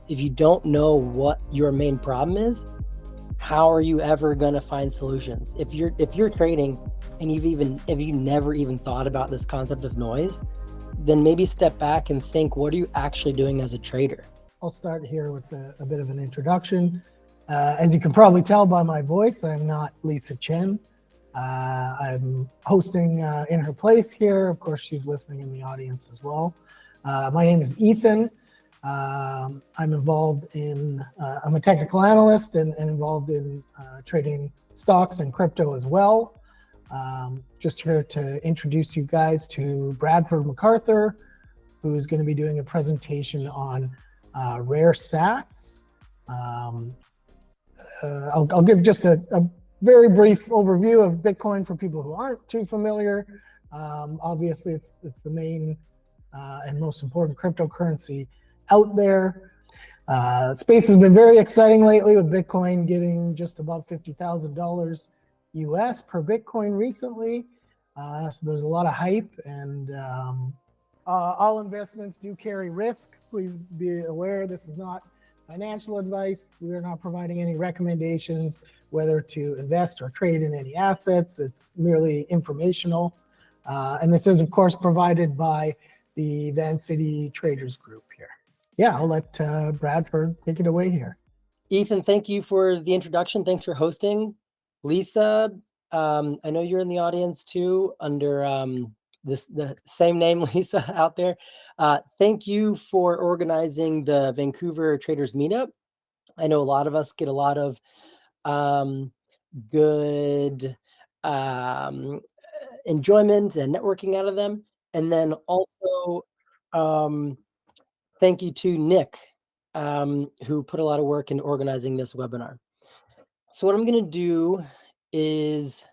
if you don't know what your main problem is, how are you ever going to find solutions? If you're trading and if you never even thought about this concept of noise, then maybe step back and think, what are you actually doing as a trader? I'll start here with a bit of an introduction. As you can probably tell by my voice, I'm not Lisa Chen. I'm hosting in her place here. Of course, she's listening in the audience as well. My name is Ethan. I'm involved in, I'm a technical analyst and involved in trading stocks and crypto as well. Just here to introduce you guys to Bradford McArthur, who's going to be doing a presentation on rare sats. I'll give just a very brief overview of Bitcoin for people who aren't too familiar. Obviously, it's the main and most important cryptocurrency out there. Space has been very exciting lately, with Bitcoin getting just above $50,000 US per Bitcoin recently. So there's a lot of hype, and all investments do carry risk. Please be aware this is not financial advice. We are not providing any recommendations whether to invest or trade in any assets. It's merely informational. And this is, of course, provided by the Van City Traders Group here. Yeah, I'll let Bradford take it away here. Ethan, thank you for the introduction. Thanks for hosting. Lisa, I know you're in the audience too, under the same name, Lisa, out there. Thank you for organizing the Vancouver Traders Meetup. I know a lot of us get a lot of good enjoyment and networking out of them. And then also, thank you to Nick, who put a lot of work in organizing this webinar. So what I'm going to do is,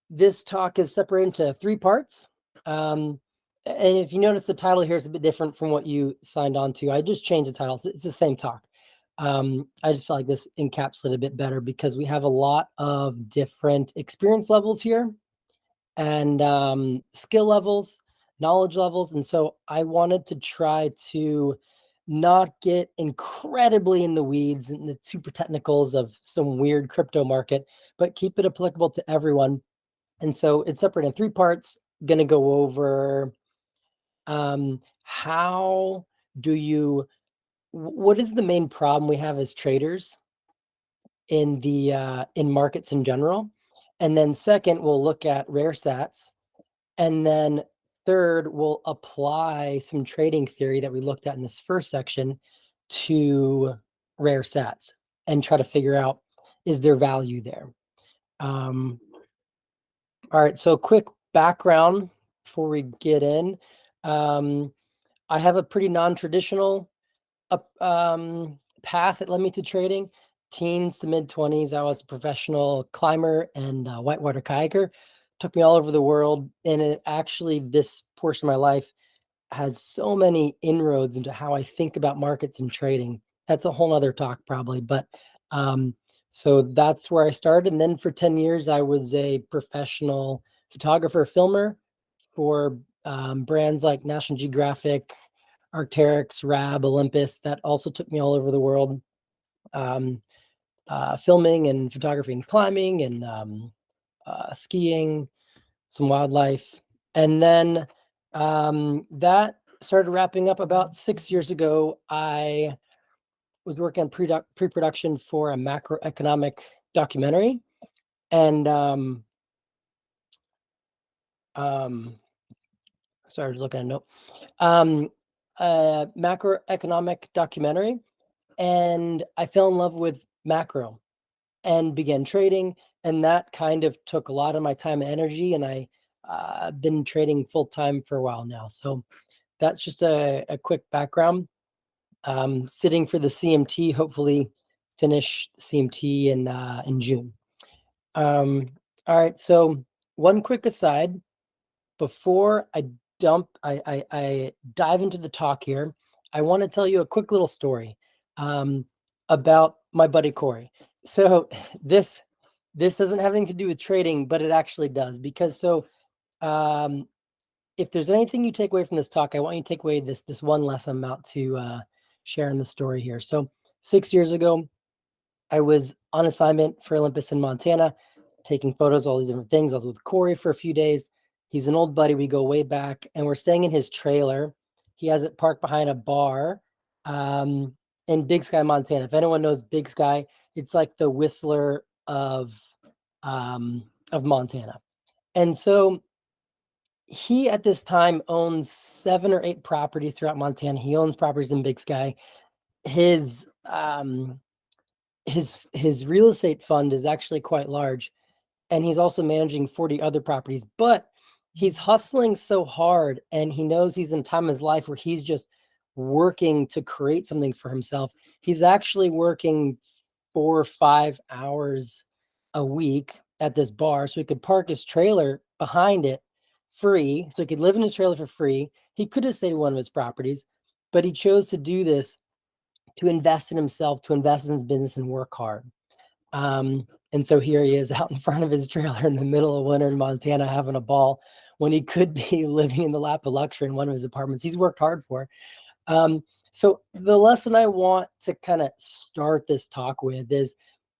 this talk is separated into 3 parts. And if you notice, the title here is a bit different from what you signed on to. I just changed the title. It's the same talk. I just felt like this encapsulated a bit better because we have a lot of different experience levels here and skill levels, knowledge levels. And so I wanted to try to not get incredibly in the weeds and the super technicals of some weird crypto market, but keep it applicable to everyone. And so it's separated in 3 parts. Going to go over how do you, what is the main problem we have as traders in the in markets in general, and then second we'll look at rare sats, and then third we'll apply some trading theory that we looked at in this first section to rare sats and try to figure out, is there value there? All right, so quick background before we get in. I have a pretty non-traditional path that led me to trading. Teens to mid-20s, I was a professional climber and whitewater kayaker. Took me all over the world, and it actually, this portion of my life has so many inroads into how I think about markets and trading. That's a whole other talk probably, but so that's where I started. And then for 10 years, I was a professional photographer, filmer for brands like National Geographic, Arc'teryx, Rab, Olympus. That also took me all over the world, filming and photography and climbing and skiing, some wildlife. And then that started wrapping up about 6 years ago. I was working on pre-production for a macroeconomic documentary, and sorry, I was looking at a note. A macroeconomic documentary, and I fell in love with macro and began trading, and that kind of took a lot of my time and energy, and I've been trading full-time for a while now. So that's just a quick background. Sitting for the CMT, hopefully finish CMT in June. All right, so one quick aside before I dive into the talk here. I want to tell you a quick little story about my buddy Corey. So this doesn't have anything to do with trading, but it actually does, because if there's anything you take away from this talk, I want you to take away this one lesson I'm about to sharing the story here. So 6 years ago, I was on assignment for Olympus in Montana, taking photos, all these different things. I was with Corey for a few days. He's an old buddy. We go way back, and we're staying in his trailer. He has it parked behind a bar in Big Sky, Montana. If anyone knows Big Sky, it's like the Whistler of Montana. And so he at this time owns 7 or 8 properties throughout Montana. He owns properties in Big Sky. His real estate fund is actually quite large, and he's also managing 40 other properties, but he's hustling so hard, and he knows he's in a time in his life where he's just working to create something for himself. He's actually working 4 or 5 hours a week at this bar so he could park his trailer behind it free, so he could live in his trailer for free. He could have stayed at one of his properties, but he chose to do this to invest in himself, to invest in his business and work hard. And so here he is out in front of his trailer in the middle of winter in Montana having a ball when he could be living in the lap of luxury in one of his apartments he's worked hard for. So the lesson I want to kind of start this talk with is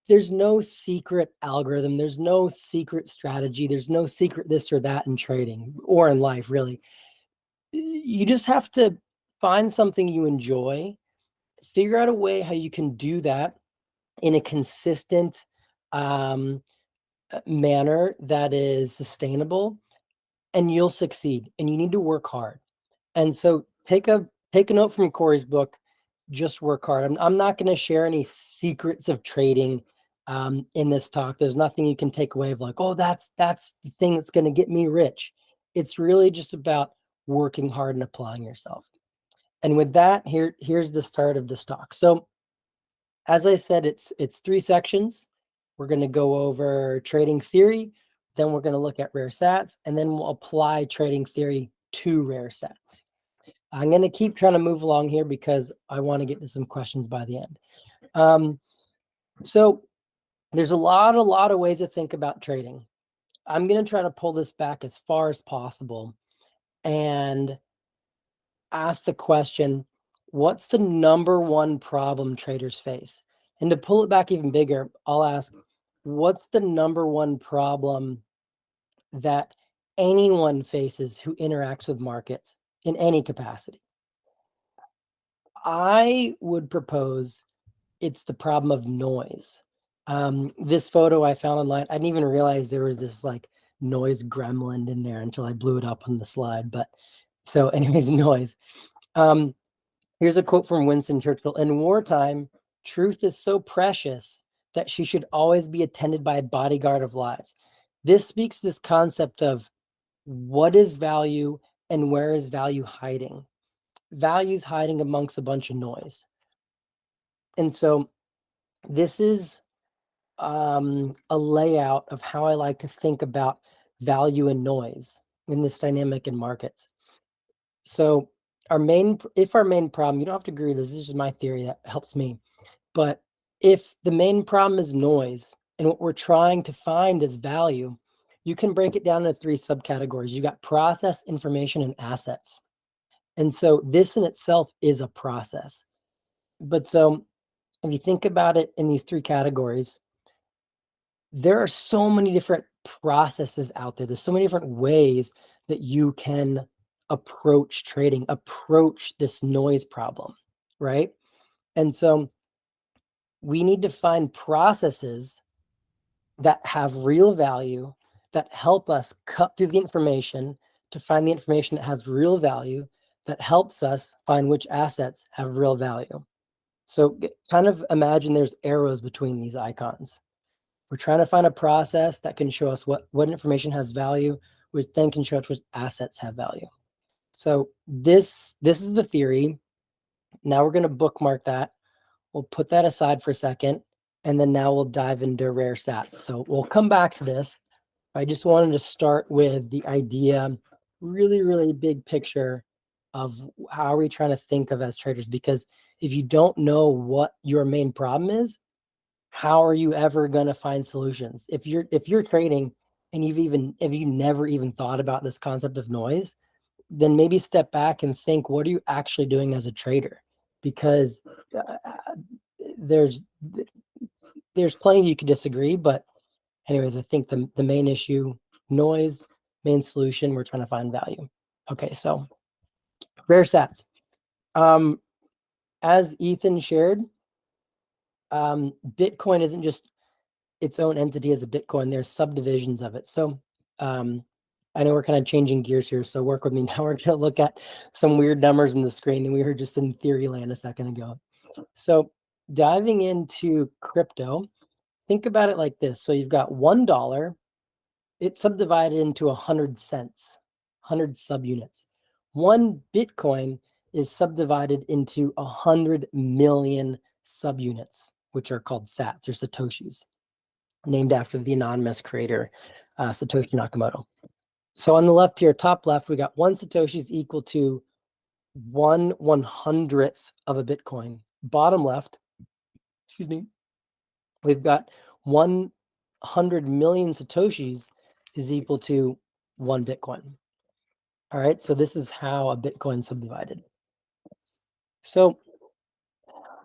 there's no secret algorithm. There's no secret strategy. There's no secret this or that in trading or in life, really. You just have to find something you enjoy, figure out a way how you can do that in a consistent manner that is sustainable, and you'll succeed. And you need to work hard. And so take a note from Corey's book. Just work hard. I'm not going to share any secrets of trading in this talk. There's nothing you can take away of like, oh, that's the thing that's going to get me rich. It's really just about working hard and applying yourself. And with that, here's the start of this talk. So as I said, it's 3 sections. We're going to go over trading theory, then we're going to look at rare sats, and then we'll apply trading theory to rare sats. I'm going to keep trying to move along here because I want to get to some questions by the end. So there's a lot of ways to think about trading. I'm going to try to pull this back as far as possible and ask the question, what's the number one problem traders face? And to pull it back even bigger, I'll ask, what's the number one problem that anyone faces who interacts with markets in any capacity? I would propose it's the problem of noise. This photo I found online, I didn't even realize there was this like noise gremlin in there until I blew it up on the slide. But so anyways, noise. Here's a quote from Winston Churchill. In wartime, truth is so precious that she should always be attended by a bodyguard of lies. This speaks to this concept of what is value and where is value hiding. Value's hiding amongst a bunch of noise. And so this is a layout of how I like to think about value and noise in this dynamic in markets. So if our main problem, you don't have to agree with this is just my theory that helps me, but if the main problem is noise and what we're trying to find is value, you can break it down into 3 subcategories. You got process, information, and assets. And so this in itself is a process. But so if you think about it in these 3 categories, there are so many different processes out there. There's so many different ways that you can approach trading, approach this noise problem, right? And so we need to find processes that have real value, that help us cut through the information to find the information that has real value, that helps us find which assets have real value. So kind of imagine there's arrows between these icons. We're trying to find a process that can show us what information has value, which then can show us which assets have value. So this is the theory. Now we're going to bookmark that. We'll put that aside for a second, and then now we'll dive into rare sats. So we'll come back to this. I just wanted to start with the idea, really, really big picture of how are we trying to think of as traders, because if you don't know what your main problem is, how are you ever going to find solutions? If you're trading and if you never even thought about this concept of noise, then maybe step back and think, what are you actually doing as a trader? because there's plenty you could disagree, but anyways, I think the main issue, noise, main solution, we're trying to find value. Okay, so rare sats. As Ethan shared, Bitcoin isn't just its own entity as a Bitcoin. There's subdivisions of it. So I know we're kind of changing gears here, so work with me. Now we're going to look at some weird numbers in the screen, and we were just in theory land a second ago. So diving into crypto, think about it like this. So you've got $1. It's subdivided into 100 cents, 100 subunits. 1 Bitcoin is subdivided into 100 million subunits, which are called sats or satoshis, named after the anonymous creator, Satoshi Nakamoto. So on the left here, top left, we got 1 satoshi is equal to 1/100th of a Bitcoin. Bottom left, excuse me, we've got 100 million satoshis is equal to 1 Bitcoin. All right, so this is how a Bitcoin subdivided. So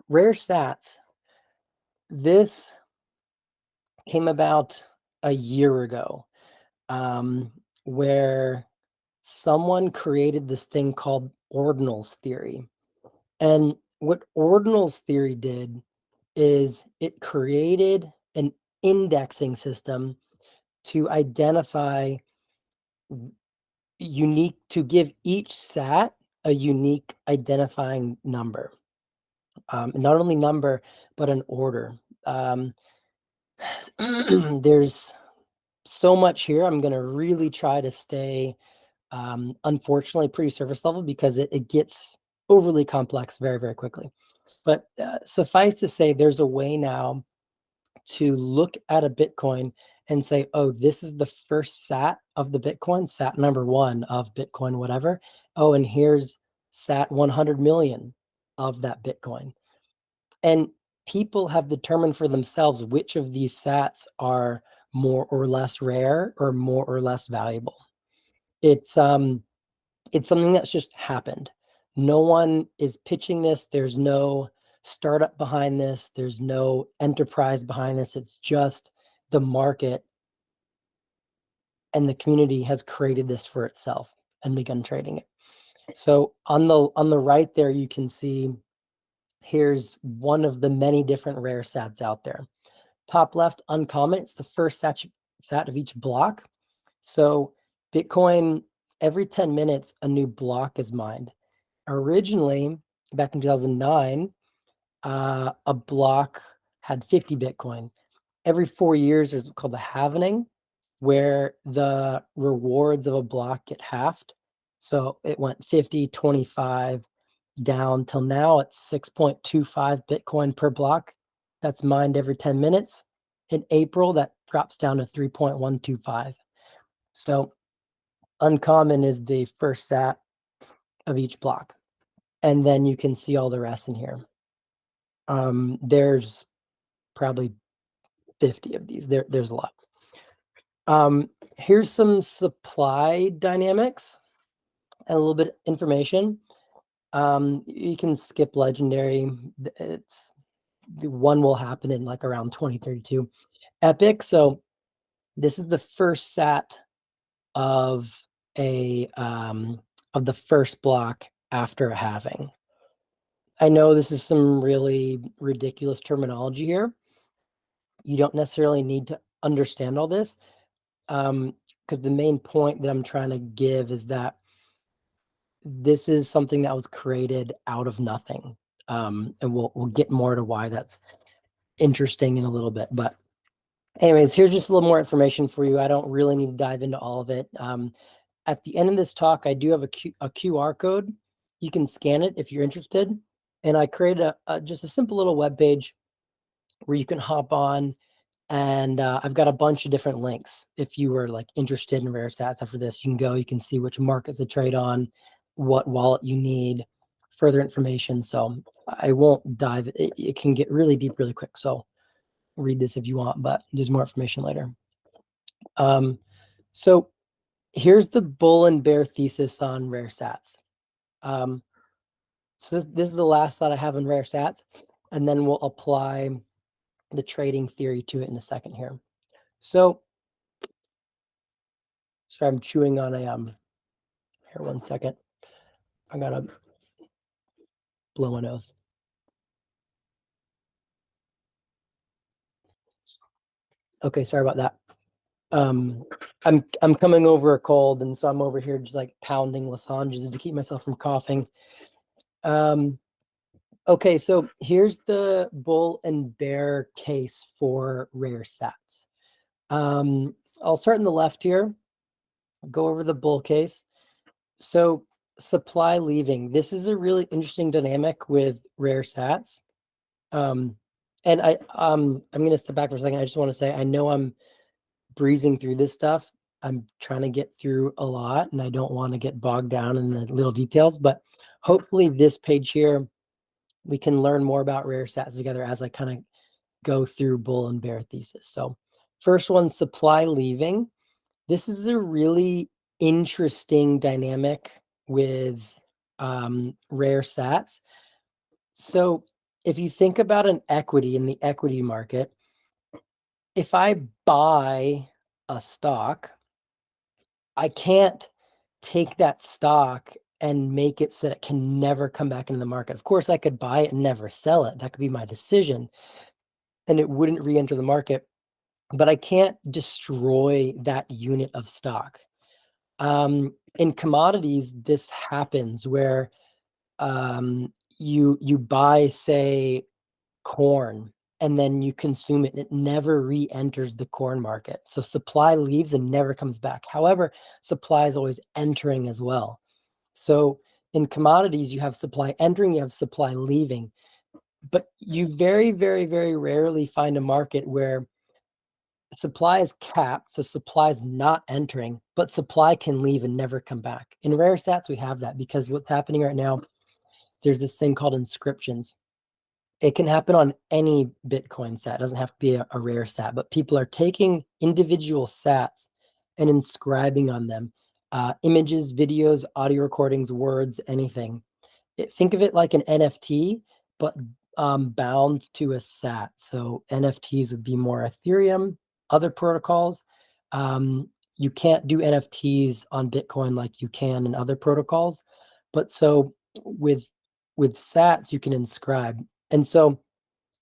rare sats, this came about a year ago, where someone created this thing called ordinals theory. And what ordinals theory did is it created an indexing system to identify to give each sat a unique identifying number. Not only number, but an order. There's so much here. I'm going to really try to stay, unfortunately, pretty surface level because it gets overly complex very, very quickly. But suffice to say, there's a way now to look at a Bitcoin and say, oh, this is the first sat of the Bitcoin, sat number 1 of Bitcoin, whatever. Oh, and here's sat 100 million of that Bitcoin. And people have determined for themselves which of these sats are more or less rare or more or less valuable. It's something that's just happened. No one is pitching this. There's no startup behind this. There's no enterprise behind this. It's just the market and the community has created this for itself and begun trading it. So on the right there, you can see here's one of the many different rare sats out there. Top left, uncommon. It's the first sat of each block. So Bitcoin, every 10 minutes, a new block is mined. Originally, back in 2009, a block had 50 Bitcoin. Every 4 years, there's called the halvening, where the rewards of a block get halved. So it went 50, 25, down till now it's 6.25 Bitcoin per block. That's mined every 10 minutes. In April, that drops down to 3.125. So uncommon is the first sat of each block. And then you can see all the rest in here. There's probably 50 of these. There's a lot. Here's some supply dynamics and a little bit of information. You can skip legendary. It's the one will happen in like around 2032. Epic. So this is the first sat of the first block after a halving. I know this is some really ridiculous terminology here. You don't necessarily need to understand all this, because the main point that I'm trying to give is that this is something that was created out of nothing. And we'll get more to why that's interesting in a little bit. But anyways, here's just a little more information for you. I don't really need to dive into all of it. At the end of this talk, I do have a QR code. You can scan it if you're interested. And I created just a simple little web page where you can hop on, and I've got a bunch of different links. If you were like interested in rare sats after this, you can go, you can see which markets to trade on, what wallet you need, further information. So I won't dive, it can get really deep really quick. So read this if you want, but there's more information later. So here's the bull and bear thesis on rare sats. So this is the last thought I have on rare sats, and then we'll apply the trading theory to it in a second here. So, sorry, I'm chewing on a here 1 second. I gotta blow my nose. Okay, sorry about that. I'm coming over a cold, and so I'm over here just like pounding lozenges to keep myself from coughing. Okay, so here's the bull and bear case for rare sats. I'll start in the left here, go over the bull case. So supply leaving, this is a really interesting dynamic with rare sats. And I'm going to step back for a second. I just want to say, I know I'm breezing through this stuff. I'm trying to get through a lot, and I don't want to get bogged down in the little details, but hopefully this page here, we can learn more about rare sats together as I kind of go through bull and bear thesis. So first one, supply leaving. This is a really interesting dynamic with rare sats. So if you think about an equity in the equity market, if I buy a stock, I can't take that stock and make it so that it can never come back into the market. Of course, I could buy it and never sell it. That could be my decision, and it wouldn't re-enter the market, but I can't destroy that unit of stock. In commodities, this happens where you buy, say, corn, and then you consume it, and it never re-enters the corn market. So supply leaves and never comes back. However, supply is always entering as well. So in commodities, you have supply entering, you have supply leaving, but you very, very, very rarely find a market where supply is capped, so supply is not entering, but supply can leave and never come back. In rare sats, we have that because what's happening right now, there's this thing called inscriptions. It can happen on any Bitcoin sat. It doesn't have to be a rare sat, but people are taking individual sats and inscribing on them images, videos, audio recordings, words, anything. Think of it like an NFT, but bound to a sat. So NFTs would be more Ethereum, other protocols. You can't do NFTs on Bitcoin like you can in other protocols. But so with sats, you can inscribe. And so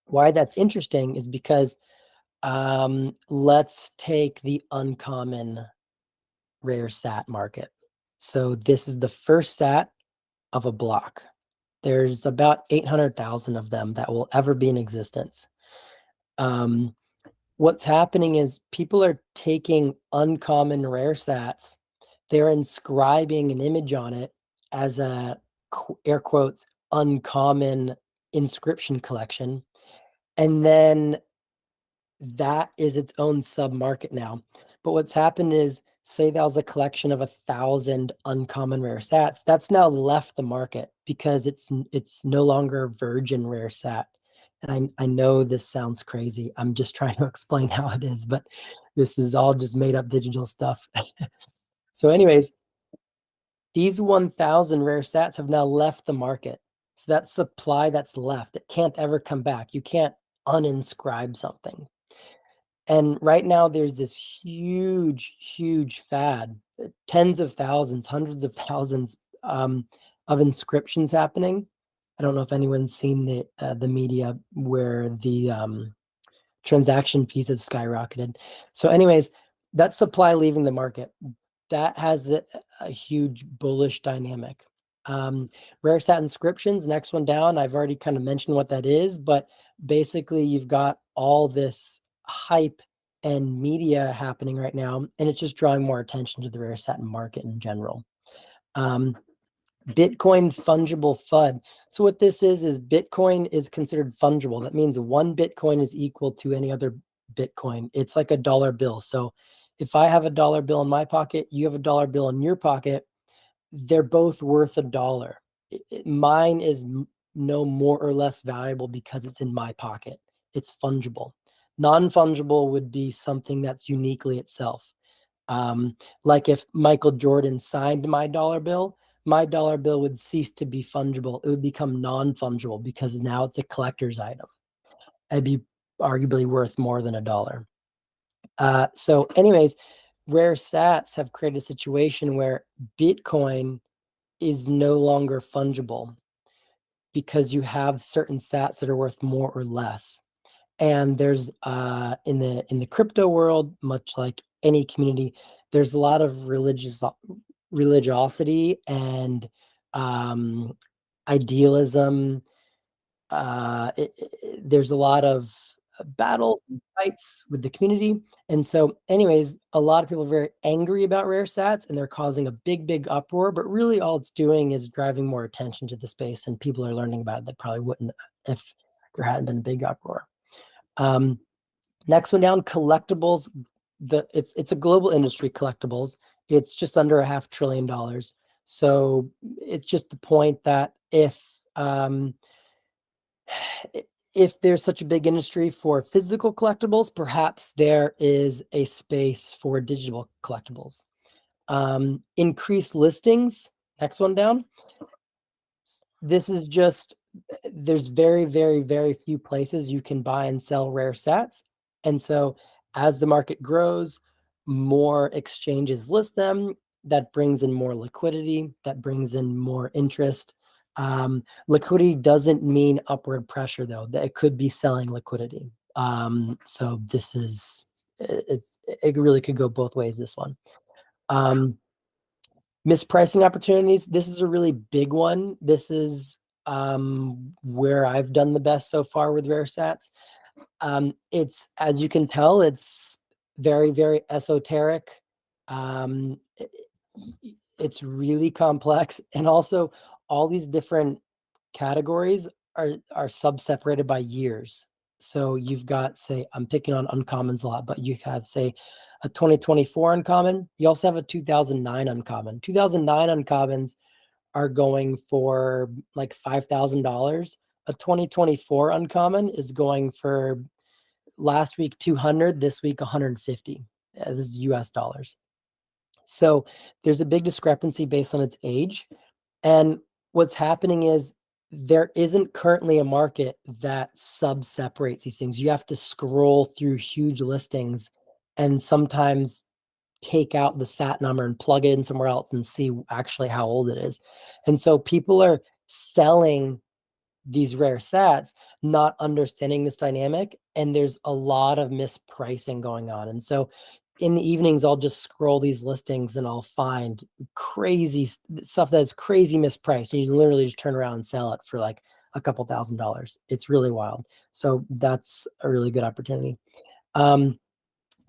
why that's interesting is because let's take the uncommon rare sat market. So this is the first sat of a block. There's about 800,000 of them that will ever be in existence. What's happening is people are taking uncommon rare sats, they're inscribing an image on it as a, air quotes, uncommon inscription collection. And then that is its own sub-market now. But what's happened is, say that was a collection of 1,000 uncommon rare sats, that's now left the market because it's no longer a virgin rare sat. And I know this sounds crazy. I'm just trying to explain how it is, but this is all just made up digital stuff. So anyways, these 1,000 rare sats have now left the market. So that supply that's left, it can't ever come back. You can't uninscribe something. And right now there's this huge, huge fad, tens of thousands, hundreds of thousands of inscriptions happening. I don't know if anyone's seen the media where the transaction fees have skyrocketed. So anyways, that supply leaving the market, that has a huge bullish dynamic. Rare sat inscriptions, next one down, I've already kind of mentioned what that is, but basically you've got all this hype and media happening right now, and it's just drawing more attention to the rare sat market in general. Bitcoin fungible FUD. So what this is Bitcoin is considered fungible. That means one Bitcoin is equal to any other Bitcoin. It's like a dollar bill. So if I have a dollar bill in my pocket, you have a dollar bill in your pocket, they're both worth $1. Mine is no more or less valuable because it's in my pocket. It's fungible. Non-fungible would be something that's uniquely itself. Like if Michael Jordan signed my dollar bill, my dollar bill would cease to be fungible. It would become non-fungible because now it's a collector's item. It'd be arguably worth more than $1. So anyways, rare sats have created a situation where Bitcoin is no longer fungible because you have certain sats that are worth more or less. And there's in the crypto world, much like any community, there's a lot of religiosity and idealism. There's a lot of battles and fights with the community. And so anyways, a lot of people are very angry about rare sats and they're causing a big uproar, but really all it's doing is driving more attention to the space, and people are learning about it that probably wouldn't if there hadn't been a big uproar. Next one down, collectibles. It's a global industry, collectibles. It's just under $500 billion. So it's just the point that if there's such a big industry for physical collectibles, perhaps there is a space for digital collectibles. Increased listings. Next one down. This is just, there's very few places you can buy and sell rare sats. And so as the market grows, more exchanges list them. That brings in more liquidity. That brings in more interest. Liquidity doesn't mean upward pressure, though. That it could be selling liquidity. So this is, it really could go both ways, this one. Mispricing opportunities. This is a really big one. This is where I've done the best so far with rare sats. It's, as you can tell, it's very esoteric. It's really complex, and also all these different categories are sub-separated by years. So you've got, say, I'm picking on uncommons a lot, but you have, say, a 2024 uncommon. You also have a 2009 uncommon. 2009 uncommons are going for like $5,000. A 2024 uncommon is going for, last week 200, this week 150. This is US dollars. So there's a big discrepancy based on its age. And what's happening is there isn't currently a market that sub-separates these things. You have to scroll through huge listings and sometimes take out the sat number and plug it in somewhere else and see actually how old it is. And so people are selling these rare sats, not understanding this dynamic, and there's a lot of mispricing going on. And so in the evenings, I'll just scroll these listings and I'll find crazy stuff that's crazy mispriced. And you can literally just turn around and sell it for like a couple $1,000s. It's really wild. So that's a really good opportunity.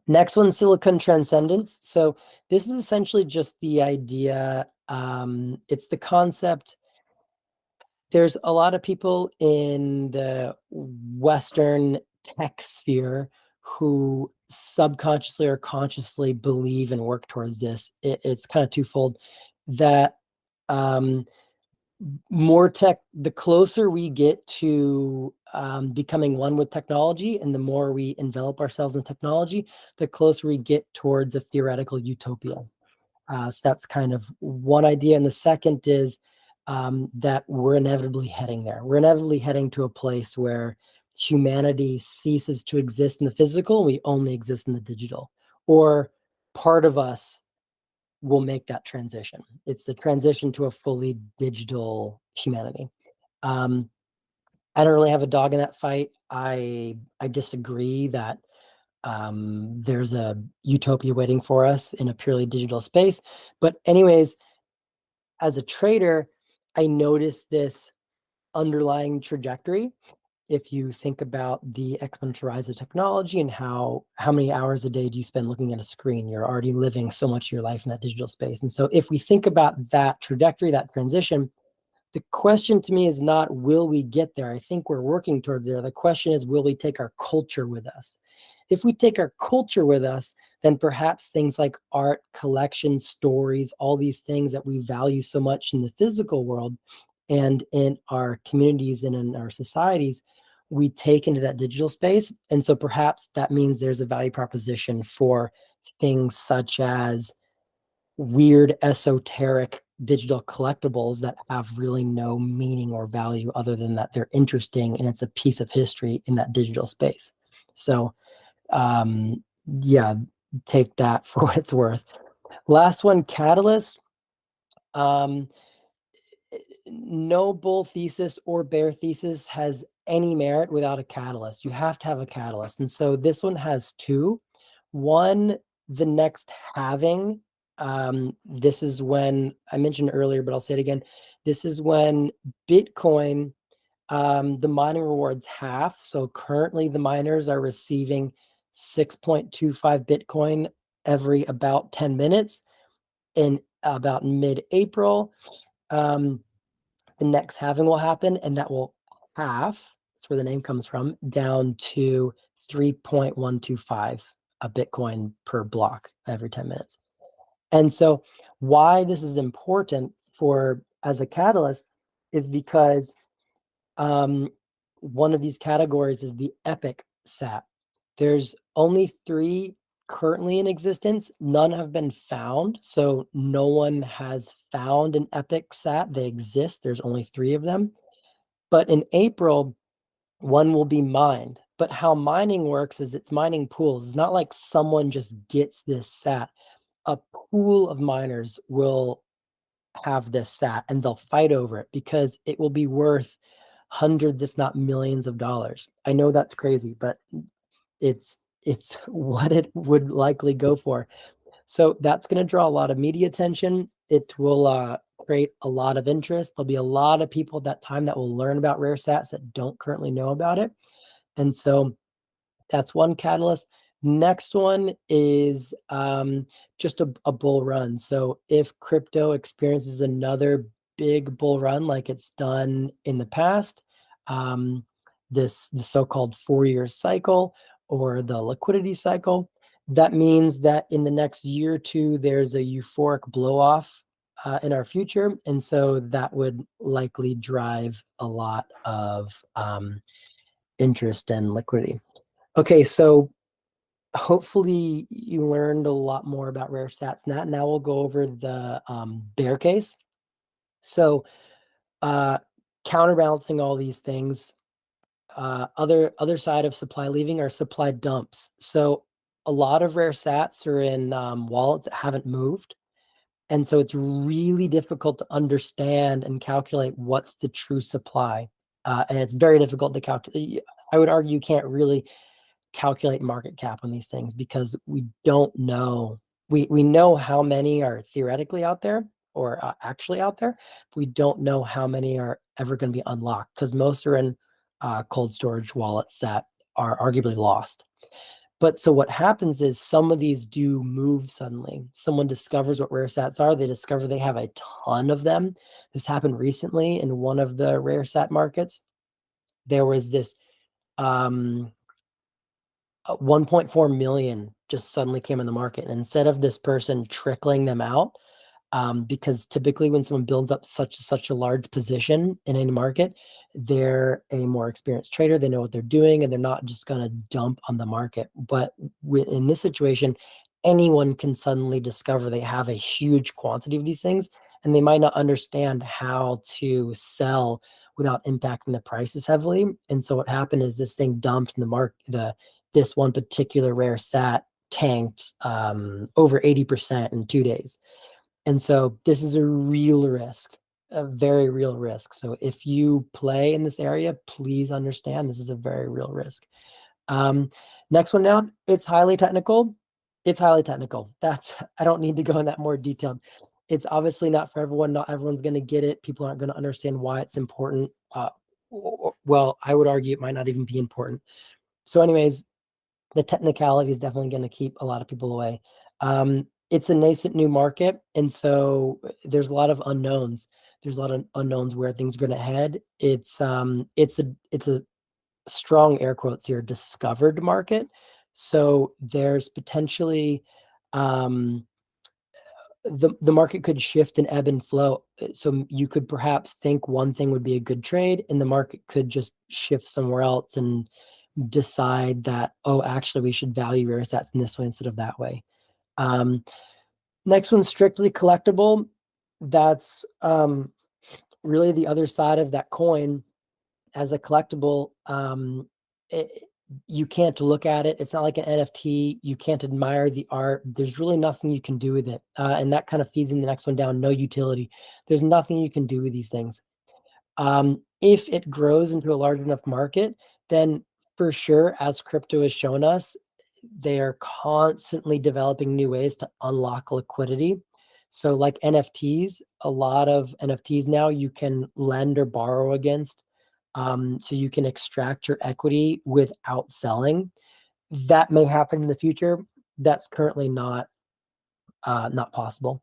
Next one, silicon transcendence. So this is essentially just the idea. It's the concept. There's a lot of people in the Western tech sphere who subconsciously or consciously believe and work towards this. It's kind of twofold, that more tech, the closer we get to becoming one with technology, and the more we envelop ourselves in technology, the closer we get towards a theoretical utopia. So that's kind of one idea. And the second is that we're inevitably heading there. We're inevitably heading to a place where humanity ceases to exist in the physical. We only exist in the digital, or part of us will make that transition. It's the transition to a fully digital humanity. I don't really have a dog in that fight. I disagree that there's a utopia waiting for us in a purely digital space. But anyways, as a trader, I noticed this underlying trajectory. If you think about the exponential rise of technology and how many hours a day do you spend looking at a screen, you're already living so much of your life in that digital space. And so if we think about that trajectory, that transition, the question to me is not, will we get there? I think we're working towards there. The question is, will we take our culture with us? If we take our culture with us, then perhaps things like art, collection, stories, all these things that we value so much in the physical world and in our communities and in our societies, we take into that digital space. And so perhaps that means there's a value proposition for things such as weird, esoteric digital collectibles that have really no meaning or value other than that they're interesting and it's a piece of history in that digital space. So yeah, take that for what it's worth. Last one, catalyst. No bull thesis or bear thesis has any merit without a catalyst. You have to have a catalyst. And so this one has two. One, the next halving. This is when I mentioned earlier, but I'll say it again. This is when Bitcoin, the mining rewards half. So currently the miners are receiving 6.25 Bitcoin every about 10 minutes. In about mid-April, the next halving will happen, and that will half, that's where the name comes from, down to 3.125 a Bitcoin per block every 10 minutes. And so why this is important for as a catalyst is because one of these categories is the epic sat. There's only 3 currently in existence. None have been found. So no one has found an epic sat. They exist. There's only 3 of them. But in April, one will be mined. But how mining works is it's mining pools. It's not like someone just gets this sat. A pool of miners will have this sat and they'll fight over it because it will be worth hundreds, if not millions of dollars. I know that's crazy, but it's what it would likely go for. So that's going to draw a lot of media attention. It will create a lot of interest. There'll be a lot of people at that time that will learn about rare sats that don't currently know about it. And so that's one catalyst. Next one is just a bull run. So if crypto experiences another big bull run like it's done in the past, the so-called 4-year cycle or the liquidity cycle, that means that in the next year or two, there's a euphoric blow-off in our future. And so that would likely drive a lot of interest and liquidity. Okay, so hopefully you learned a lot more about rare sats. Now we'll go over the bear case. So counterbalancing all these things, other side of supply leaving are supply dumps. So a lot of rare sats are in wallets that haven't moved. And so it's really difficult to understand and calculate what's the true supply. And it's very difficult to calculate. I would argue you can't really calculate market cap on these things because we don't know. We know how many are theoretically out there or actually out there. But we don't know how many are ever going to be unlocked because most are in cold storage wallets that are arguably lost. But so what happens is some of these do move suddenly. Someone discovers what rare sats are. They discover they have a ton of them. This happened recently in one of the rare sat markets. There was this 1.4 million just suddenly came in the market. And instead of this person trickling them out, because typically when someone builds up such a large position in any market, they're a more experienced trader. They know what they're doing, and they're not just going to dump on the market. But in this situation, anyone can suddenly discover they have a huge quantity of these things, and they might not understand how to sell without impacting the prices heavily. And so what happened is this thing dumped in the market. This one particular rare sat tanked over 80% in 2 days. And so this is a real risk, a very real risk. So if you play in this area, please understand this is a very real risk. Next one down, it's highly technical. It's highly technical. I don't need to go in that more detailed. It's obviously not for everyone. Not everyone's going to get it. People aren't going to understand why it's important. Well, I would argue it might not even be important. So anyways, the technicality is definitely going to keep a lot of people away. It's a nascent new market, and so there's a lot of unknowns. There's a lot of unknowns where things are going to head. It's a strong air quotes here discovered market. So there's potentially the market could shift and ebb and flow. So you could perhaps think one thing would be a good trade, and the market could just shift somewhere else and decide that, oh, actually we should value rare sats in this way instead of that way. Next one's strictly collectible. that's really the other side of that coin. As a collectible, you can't look at it. It's not like an NFT. You can't admire the art. There's really nothing you can do with it. And that kind of feeds in the next one down, no utility. There's nothing you can do with these things. If it grows into a large enough market, then for sure, as crypto has shown us, they are constantly developing new ways to unlock liquidity. So like NFTs, a lot of NFTs now you can lend or borrow against. So you can extract your equity without selling. That may happen in the future. That's currently not possible.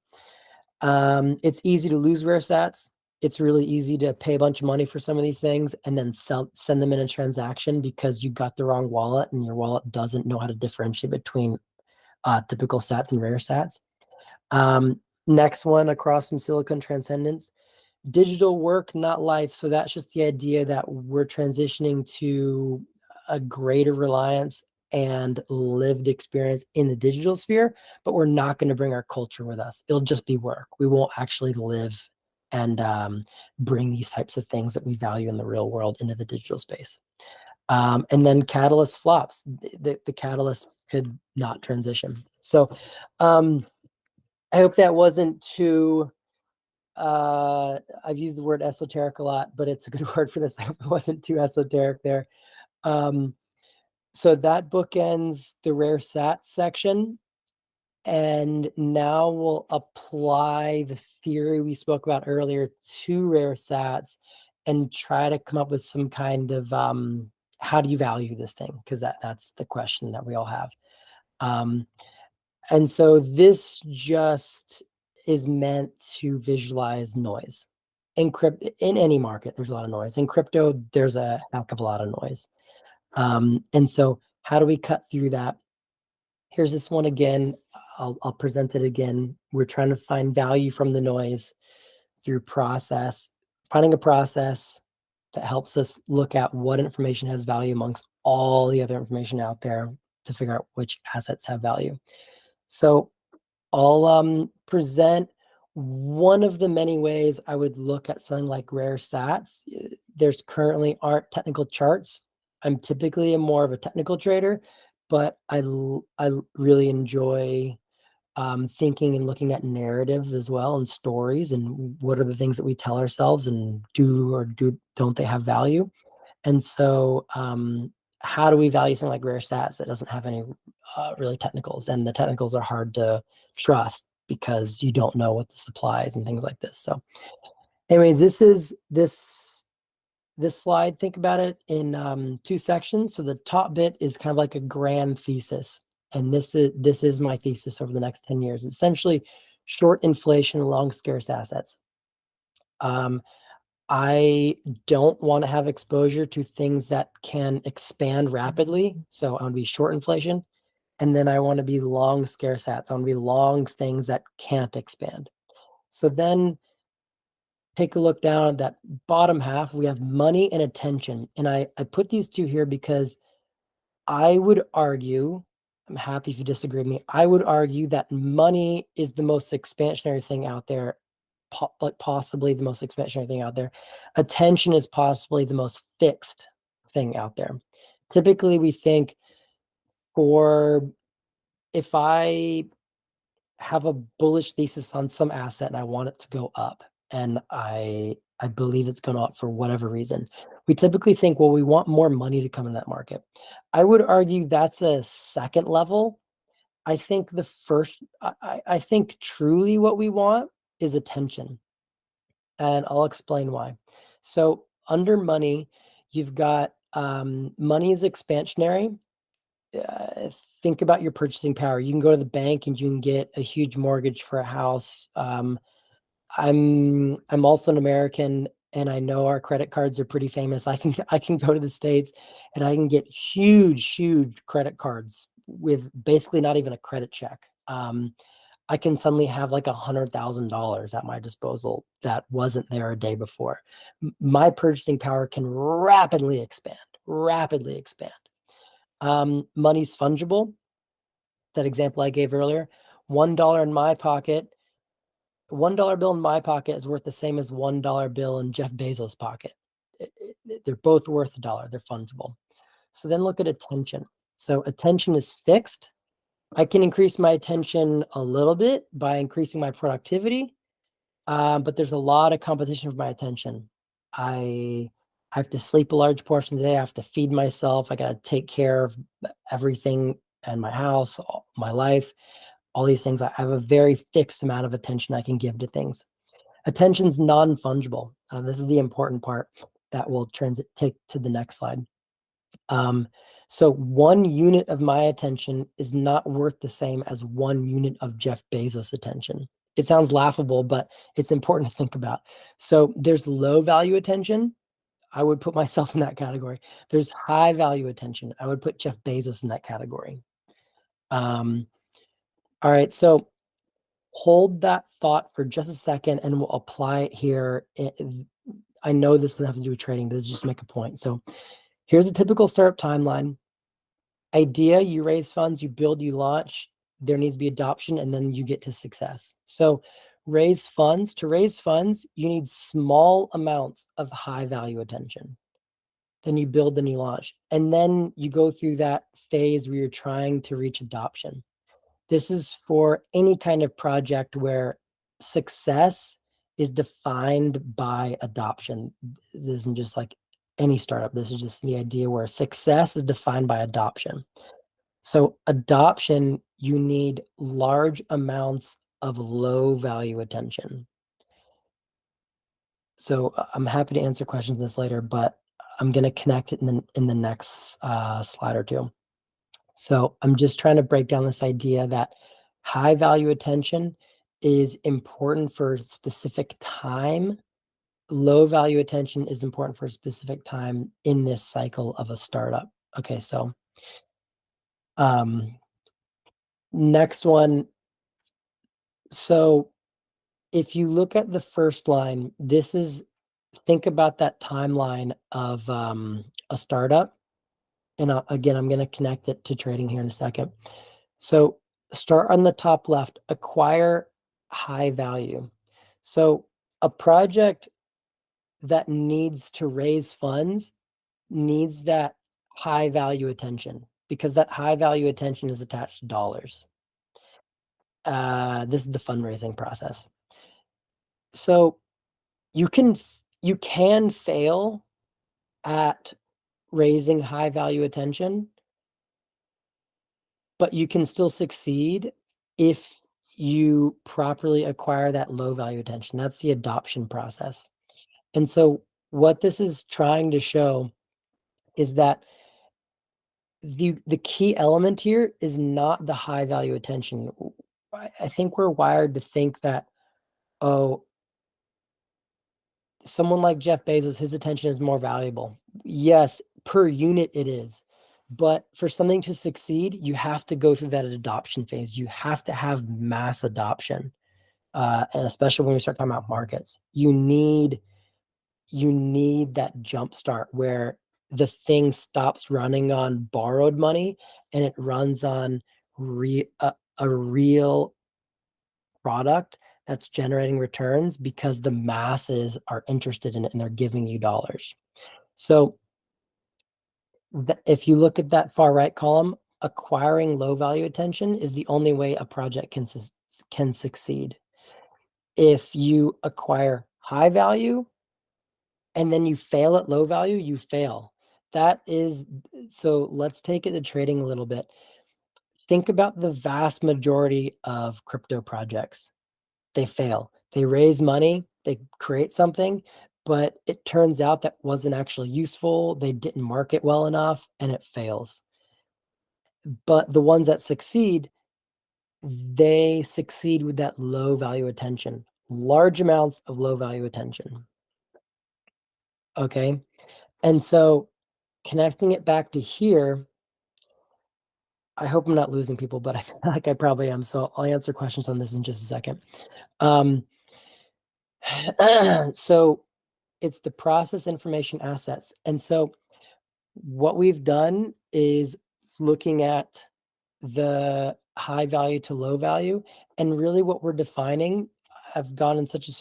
It's easy to lose rare sats. It's really easy to pay a bunch of money for some of these things and then send them in a transaction because you got the wrong wallet and your wallet doesn't know how to differentiate between typical sats and rare sats. Next one, across from Silicon Transcendence, digital work, not life. So that's just the idea that we're transitioning to a greater reliance and lived experience in the digital sphere, but we're not going to bring our culture with us. It'll just be work. We won't actually live and bring these types of things that we value in the real world into the digital space. And then catalyst flops. The catalyst could not transition. So I hope that wasn't too I've used the word esoteric a lot, but it's a good word for this. I hope it wasn't too esoteric there. So that bookends the rare sat section. And now we'll apply the theory we spoke about earlier to rare sats and try to come up with some kind of how do you value this thing? Because that's the question that we all have. And so this just is meant to visualize noise. In any market, there's a lot of noise. In crypto, there's a heck of a lot of noise. And so how do we cut through that? Here's this one again. I'll present it again. We're trying to find value from the noise through finding a process that helps us look at what information has value amongst all the other information out there to figure out which assets have value. So I'll present one of the many ways I would look at something like rare sats. There's currently aren't technical charts. I'm typically more of a technical trader, but I really enjoy thinking and looking at narratives as well and stories and what are the things that we tell ourselves and don't they have value. And so how do we value something like rare sats that doesn't have any really technicals? And the technicals are hard to trust because you don't know what the supply is and things like this. So anyways, this slide, think about it in two sections. So the top bit is kind of like a grand thesis. And this is my thesis over the next 10 years. It's essentially short inflation, long scarce assets. I don't want to have exposure to things that can expand rapidly. So I want to be short inflation. And then I want to be long scarce sats. I want to be long things that can't expand. So then take a look down at that bottom half. We have money and attention. And I put these two here because I would argue, I'm happy if you disagree with me, I would argue that money is the most expansionary thing out there, possibly the most expansionary thing out there. Attention is possibly the most fixed thing out there. Typically, we think if I have a bullish thesis on some asset and I want it to go up, and I believe it's going up for whatever reason, we typically think, well, we want more money to come in that market. I would argue that's a second level. I think I think truly what we want is attention. And I'll explain why. So under money, you've got money is expansionary. Think about your purchasing power. You can go to the bank and you can get a huge mortgage for a house. I'm also an American, and I know our credit cards are pretty famous. I can go to the States and I can get huge credit cards with basically not even a credit check. I can suddenly have like $100,000 at my disposal that wasn't there a day before. My purchasing power can rapidly expand. Money's fungible. That example I gave earlier, $1 in my pocket $1 bill in my pocket is worth the same as $1 bill in Jeff Bezos' pocket. They're both worth $1. They're fungible. So then look at attention. So attention is fixed. I can increase my attention a little bit by increasing my productivity, but there's a lot of competition for my attention. I have to sleep a large portion of the day. I have to feed myself. I got to take care of everything in my house, my life, all these things. I have a very fixed amount of attention I can give to things. Attention's non-fungible. This is the important part that will take to the next slide. So 1 unit of my attention is not worth the same as 1 unit of Jeff Bezos' attention. It sounds laughable, but it's important to think about. So there's low value attention. I would put myself in that category. There's high value attention. I would put Jeff Bezos in that category. All right, so hold that thought for just a second and we'll apply it here. I know this doesn't have to do with trading, but it's just to make a point. So here's a typical startup timeline. Idea, you raise funds, you build, you launch, there needs to be adoption, and then you get to success. So raise funds. To raise funds, you need small amounts of high value attention. Then you build, then you launch. And then you go through that phase where you're trying to reach adoption. This is for any kind of project where success is defined by adoption. This isn't just like any startup. This is just the idea where success is defined by adoption. So adoption, you need large amounts of low value attention. So I'm happy to answer questions on this later, but I'm going to connect it in the next slide or two. So I'm just trying to break down this idea that high value attention is important for a specific time. Low value attention is important for a specific time in this cycle of a startup. Okay, so next one. So if you look at the first line, think about that timeline of a startup. And again, I'm going to connect it to trading here in a second. So start on the top left, acquire high value. So a project that needs to raise funds needs that high value attention because that high value attention is attached to dollars. This is the fundraising process. So you can fail at raising high value attention, but you can still succeed if you properly acquire that low value attention. That's the adoption process. And so what this is trying to show is that the key element here is not the high value attention. I think we're wired to think that, oh, someone like Jeff Bezos, his attention is more valuable. Yes, per unit it is. But for something to succeed, you have to go through that adoption phase. You have to have mass adoption. And especially when we start talking about markets, you need that jump start where the thing stops running on borrowed money and it runs on a real product that's generating returns because the masses are interested in it and they're giving you dollars. So if you look at that far right column, acquiring low value attention is the only way a project can succeed. If you acquire high value and then you fail at low value, you fail. So let's take it to trading a little bit. Think about the vast majority of crypto projects. They fail. They raise money, they create something, but it turns out that wasn't actually useful. They didn't market well enough and it fails. But the ones that succeed, they succeed with that low value attention, large amounts of low value attention. Okay. And so connecting it back to here, I hope I'm not losing people, but I feel like I probably am. So I'll answer questions on this in just a second. So it's the process information assets. And so what we've done is looking at the high value to low value. And really what we're defining, have gone in such a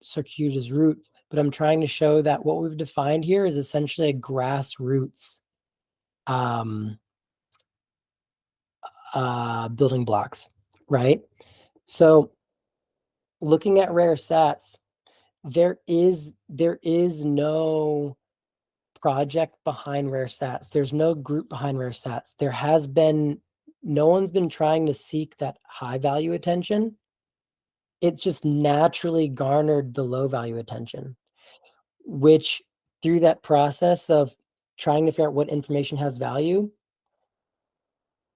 circuitous route, but I'm trying to show that what we've defined here is essentially a grassroots building blocks, right? So looking at rare sats, there is no project behind rare sats. There's no group behind rare sats. There has been, no one's been trying to seek that high value attention. It just naturally garnered the low value attention, which through that process of trying to figure out what information has value,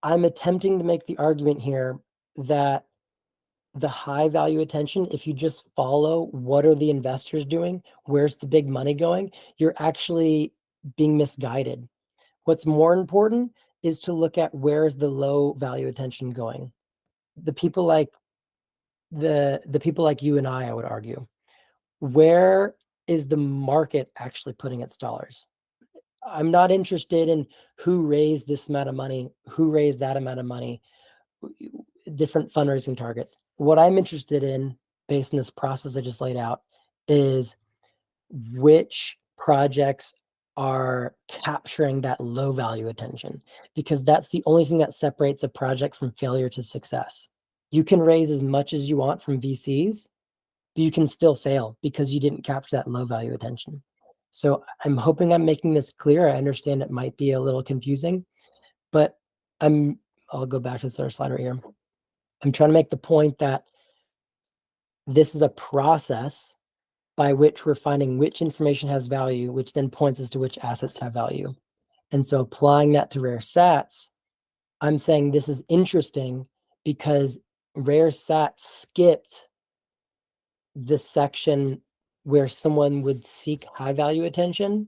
I'm attempting to make the argument here that the high value attention, if you just follow what are the investors doing, where's the big money going, you're actually being misguided. What's more important is to look at where is the low value attention going. The people like the people like you and I would argue, where is the market actually putting its dollars? I'm not interested in who raised this amount of money, who raised that amount of money, different fundraising targets. What I'm interested in, based on this process I just laid out, is which projects are capturing that low value attention, because that's the only thing that separates a project from failure to success. You can raise as much as you want from VCs, but you can still fail because you didn't capture that low value attention. So I'm hoping I'm making this clear. I understand it might be a little confusing, but I'll go back to this other slide right here. I'm trying to make the point that this is a process by which we're finding which information has value, which then points us to which assets have value. And so applying that to rare sats, I'm saying this is interesting because rare sats skipped the section where someone would seek high value attention.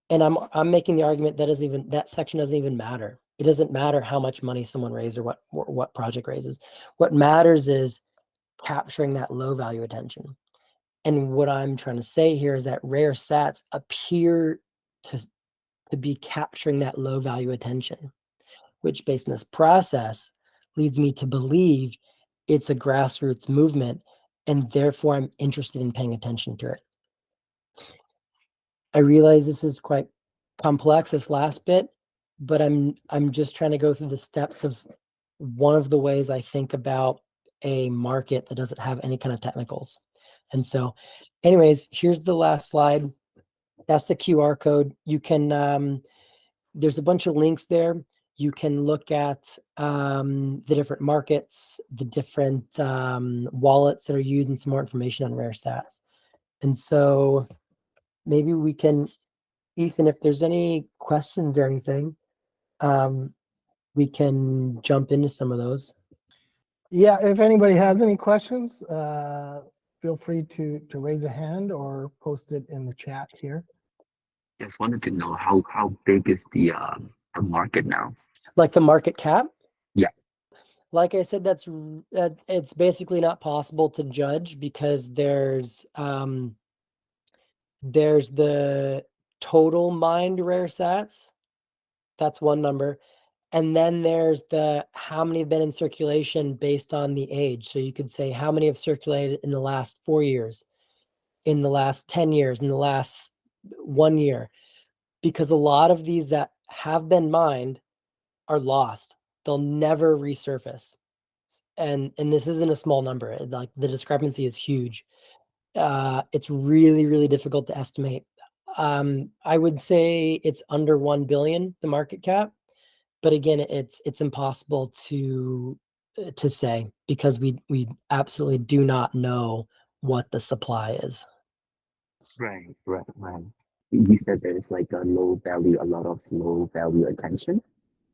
And I'm making the argument that that section doesn't even matter. It doesn't matter how much money someone raised or what project raises. What matters is capturing that low value attention. And what I'm trying to say here is that rare sats appear to be capturing that low value attention, which based on this process leads me to believe it's a grassroots movement, and therefore I'm interested in paying attention to it. I realize this is quite complex, this last bit, but I'm just trying to go through the steps of one of the ways I think about a market that doesn't have any kind of technicals. And so anyways, here's the last slide. That's the QR code. You can, there's a bunch of links there. You can look at the different markets, the different wallets that are used, and some more information on rare sats. And so maybe we can, Ethan, if there's any questions or anything, we can jump into some of those. Yeah, if anybody has any questions, feel free to raise a hand or post it in the chat here. Just wanted to know how big is the market now? Like the market cap? Yeah. Like I said, it's basically not possible to judge because there's the total mined rare sats. That's one number. And then there's the how many have been in circulation based on the age. So you could say how many have circulated in the last 4 years, in the last 10 years, in the last 1 year. Because a lot of these that have been mined are lost. They'll never resurface. And this isn't a small number. Like the discrepancy is huge. It's really, really difficult to estimate. I would say it's under 1 billion, the market cap. But again, it's impossible to say because we absolutely do not know what the supply is. Right. You said there is like a lot of low value attention.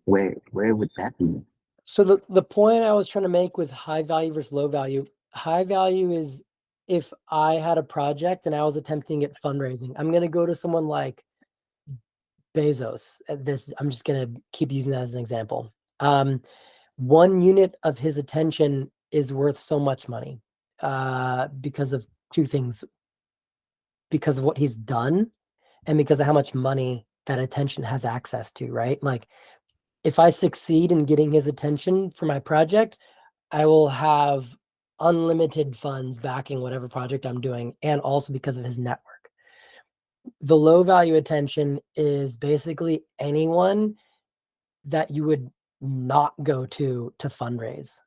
Where would that be? So the point I was trying to make with high value versus low value is if I had a project and I was attempting at fundraising, I'm going to go to someone like Bezos. I'm just going to keep using that as an example. 1 unit of his attention is worth so much money because of two things: because of what he's done and because of how much money that attention has access to, right? Like if I succeed in getting his attention for my project, I will have unlimited funds backing whatever project I'm doing, and also because of his network. The low value attention is basically anyone that you would not go to fundraise,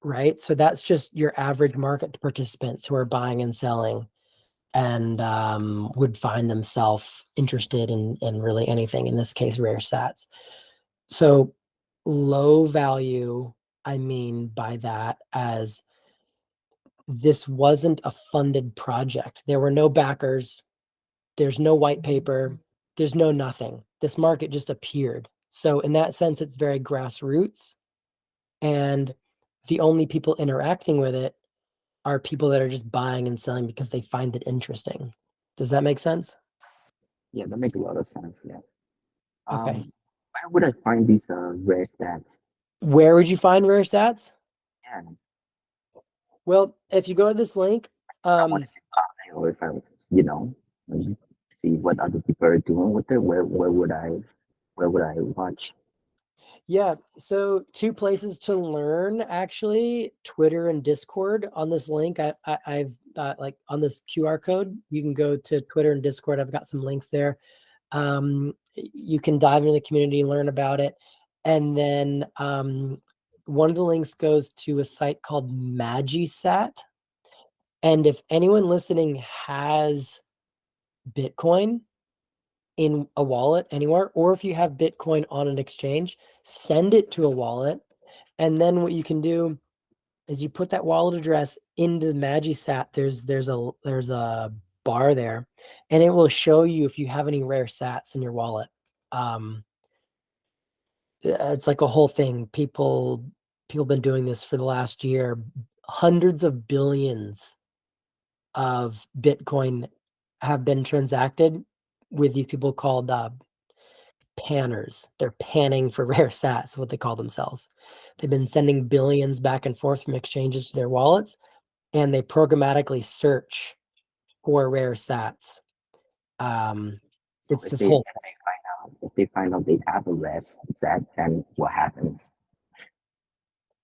right? So that's just your average market participants who are buying and selling and would find themselves interested in really anything, in this case, rare sats. So low value, I mean by that as this wasn't a funded project. There were no backers. There's no white paper. There's no nothing. This market just appeared. So in that sense, it's very grassroots. And the only people interacting with it are people that are just buying and selling because they find it interesting. Does that make sense? Yeah, that makes a lot of sense. Yeah. Okay. Where would I find these rare stats? Where would you find rare stats? Yeah, Well, if you go to this link, I want to buy, or if I, you know, and see what other people are doing with it. Where would I watch? yeah, so 2 places to learn, actually, Twitter and Discord. On this link, I've like on this QR code, you can go to Twitter and Discord. I've got some links there. You can dive into the community and learn about it. And then one of the links goes to a site called MagiSat. And if anyone listening has Bitcoin in a wallet anywhere, or if you have Bitcoin on an exchange, send it to a wallet. And then what you can do is you put that wallet address into the MagiSat. There's a bar there, and it will show you if you have any rare sats in your wallet. It's like a whole thing. People been doing this for the last year. Hundreds of billions of Bitcoin have been transacted with these people called panners. They're panning for rare sats, what they call themselves. They've been sending billions back and forth from exchanges to their wallets, and they programmatically search for rare sats. So It's this whole. if they find out they have a rare set, then what happens?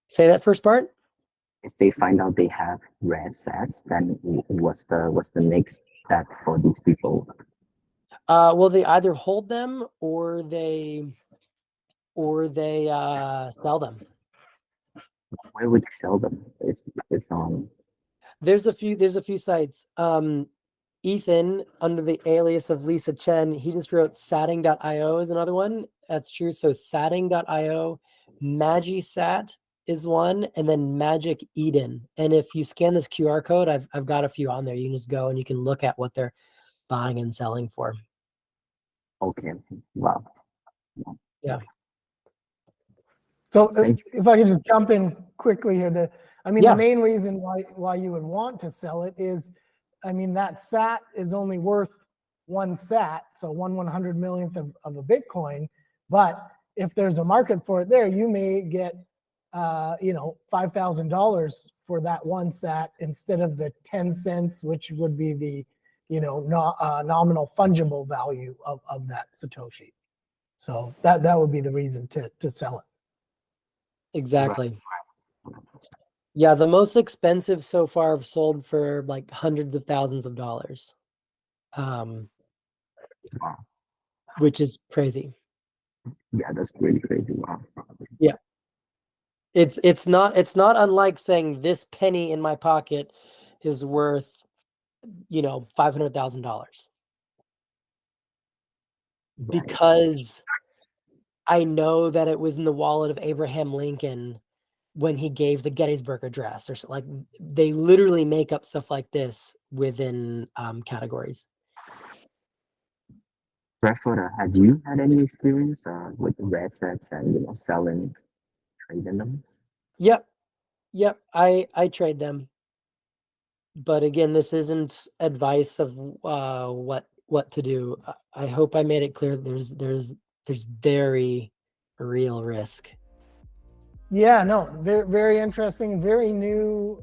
Say that first part. If they find out they have rare sets, then what's the next step for these people? Well, they either hold them or they sell them. Where would they sell them? It's on. There's a few sites. Ethan, under the alias of Lisa Chen, he just wrote satting.io is another one. That's true. So satting.io, MagiSat is one, and then Magic Eden. And if you scan this QR code, I've got a few on there. You can just go and you can look at what they're buying and selling for. Okay. Wow. Yeah. So if I could just jump in quickly here, the main reason why you would want to sell it is, that sat is only worth 1 sat, so 1/100 millionth of a Bitcoin. But if there's a market for it there, you may get $5,000 for that 1 sat instead of the 10 cents, which would be the nominal fungible value of that Satoshi. So that would be the reason to sell it. Exactly. Yeah, the most expensive so far have sold for like hundreds of thousands of dollars, which is crazy. Yeah, that's really crazy. Wow. Yeah, it's not unlike saying this penny in my pocket is worth $500,000 because I know that it was in the wallet of Abraham Lincoln when he gave the Gettysburg Address, or like they literally make up stuff like this within categories. Bradford, have you had any experience with rare sets and selling, trading them? Yep, I trade them, but again, this isn't advice of what to do. I hope I made it clear. There's very real risk. Yeah, no, very, very interesting, very new,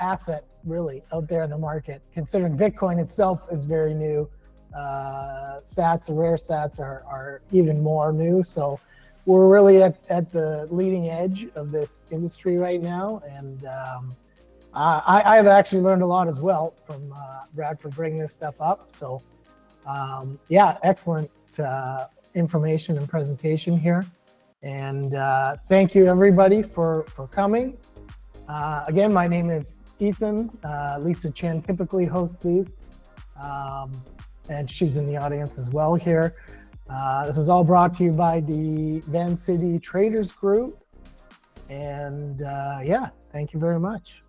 asset really out there in the market. Considering Bitcoin itself is very new, sats and rare sats are even more new. So we're really at the leading edge of this industry right now. And I've actually learned a lot as well from Bradford bringing this stuff up. So yeah, excellent information and presentation here. And thank you everybody for coming. Again, my name is Ethan. Lisa Chen typically hosts these. And she's in the audience as well here. This is all brought to you by the Van City Traders Group. And yeah, thank you very much.